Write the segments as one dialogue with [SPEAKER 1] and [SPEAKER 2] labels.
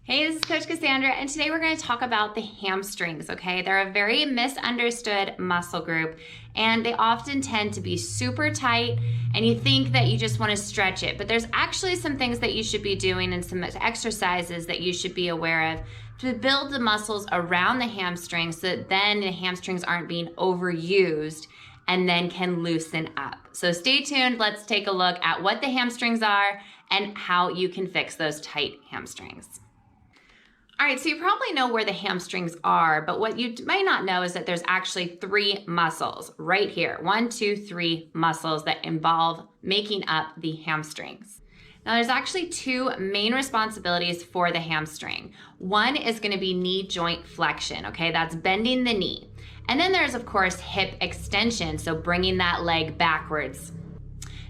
[SPEAKER 1] Hey, this is Coach Cassandra, and today we're going to talk about the hamstrings, okay? They're a very misunderstood muscle group, and they often tend to be super tight, and you think that you just want to stretch it, but there's actually some things that you should be doing and some exercises that you should be aware of to build the muscles around the hamstrings so that then the hamstrings aren't being overused and then can loosen up. So stay tuned. Let's take a look at what the hamstrings are and how you can fix those tight hamstrings. All right, so you probably know where the hamstrings are, but what you might not know is that there's actually three muscles right here. 1, 2, 3 muscles that involve making up the hamstrings. Now there's actually two main responsibilities for the hamstring. One is going to be knee joint flexion, okay? That's bending the knee. And then there's of course hip extension, so bringing that leg backwards.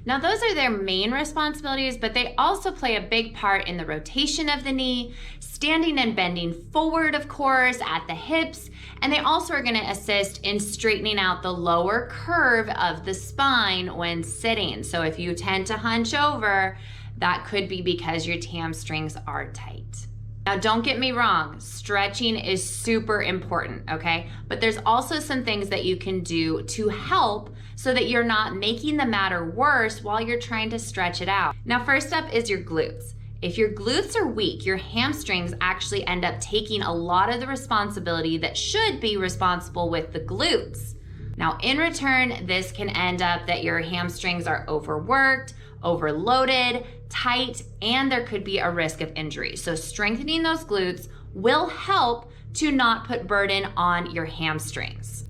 [SPEAKER 1] Now those are their main responsibilities, but they also play a big part in the rotation of the knee, standing and bending forward, of course, at the hips, and they also are going to assist in straightening out the lower curve of the spine when sitting. So if you tend to hunch over, that could be because your hamstrings are tight. Now, don't get me wrong, stretching is super important, okay? But there's also some things that you can do to help so that you're not making the matter worse while you're trying to stretch it out. Now, first up is your glutes. If your glutes are weak, your hamstrings actually end up taking a lot of the responsibility that should be responsible with the glutes. Now, in return, this can end up that your hamstrings are overworked, overloaded, tight, and there could be a risk of injury. So strengthening those glutes will help to not put burden on your hamstrings.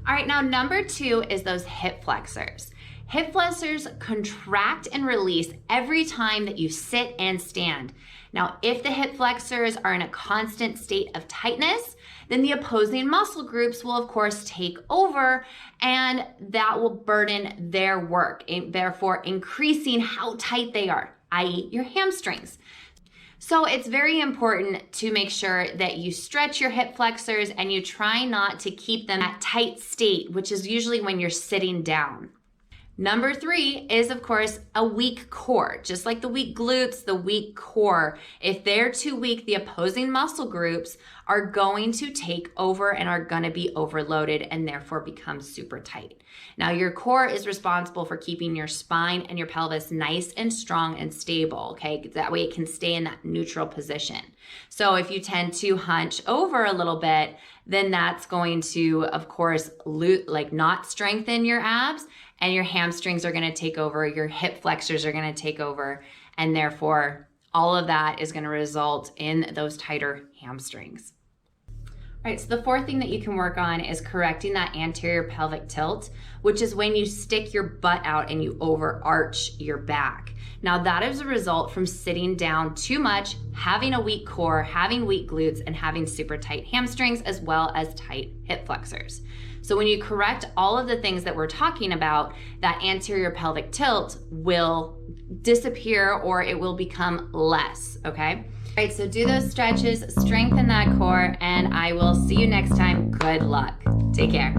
[SPEAKER 1] All right, now number 2 is those hip flexors. Hip flexors contract and release every time that you sit and stand. Now, if the hip flexors are in a constant state of tightness, then the opposing muscle groups will of course take over, and that will burden their work, therefore increasing how tight they are, i.e. your hamstrings. So it's very important to make sure that you stretch your hip flexors and you try not to keep them at tight state, which is usually when you're sitting down. Number 3 is, of course, a weak core. Just like the weak glutes, the weak core. If they're too weak, the opposing muscle groups are going to take over and are going to be overloaded and therefore become super tight. Now, your core is responsible for keeping your spine and your pelvis nice and strong and stable, okay? That way it can stay in that neutral position. So if you tend to hunch over a little bit, then that's going to, of course, not strengthen your abs, and your hamstrings are going to take over, your hip flexors are going to take over, and therefore all of that is going to result in those tighter hamstrings. All right, so the 4th thing that you can work on is correcting that anterior pelvic tilt, which is when you stick your butt out and you overarch your back. Now that is a result from sitting down too much, having a weak core, having weak glutes, and having super tight hamstrings as well as tight hip flexors. So when you correct all of the things that we're talking about, that anterior pelvic tilt will disappear or it will become less, okay? All right, so do those stretches, strengthen that core, and I will see you next time. Good luck. Take care.